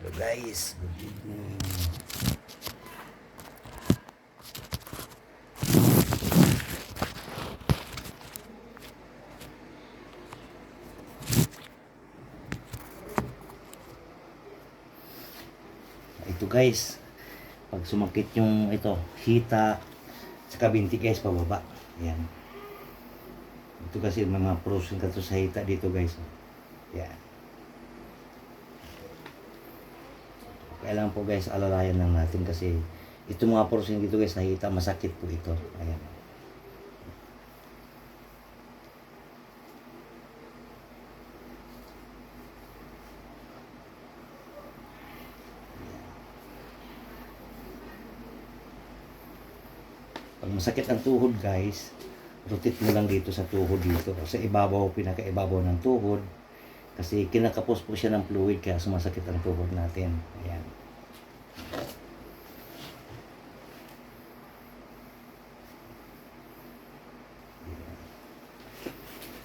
Hello guys, good evening. Ito guys, pag sumakit yung ito, hita, saka binti guys, pababa. Ayan. Ito kasi may mga pros ka to sa hita dito guys. Ayan. Kailangan po guys, alalayan lang natin kasi ito mga pros dito guys, sa hita, masakit po ito. Ayan. Pag masakit ang tuhod guys, rotate mo lang dito sa tuhod dito. Sa ibabaw, pinakaibabaw ng tuhod. Kasi kinakapos po siya ng fluid kaya sumasakit ang tuhod natin. Ayan.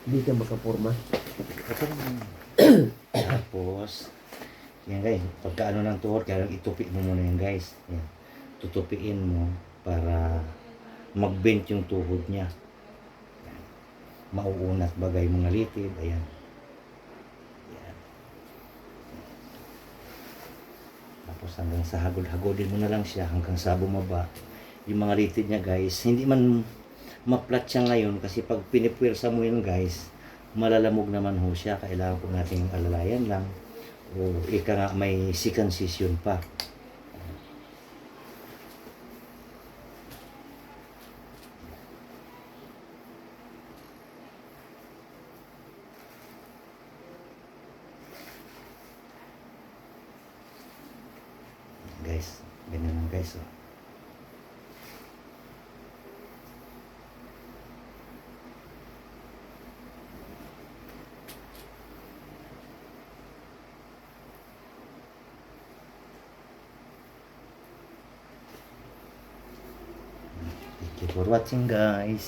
Hindi ka makaporma. Tapos, yan guys, pagka ano ng tuhod, kaya itupi mo muna yan guys. Yan. Tutupiin mo para mag-bend yung tuhod niya. Yan. Mauunat bagay mga litid. Ayan. Yan. Tapos hanggang sa hagod-hagodin mo na lang siya hanggang sa bumaba. Yung mga litid niya guys, hindi man ma-flat siya ngayon kasi pag pinipwersa mo yun guys, malalamog naman ho siya. Kailangan po natin alalayan lang. O ika nga may circumcision pa. Guys, ganyan lang guys. Oh. Thank you for watching guys.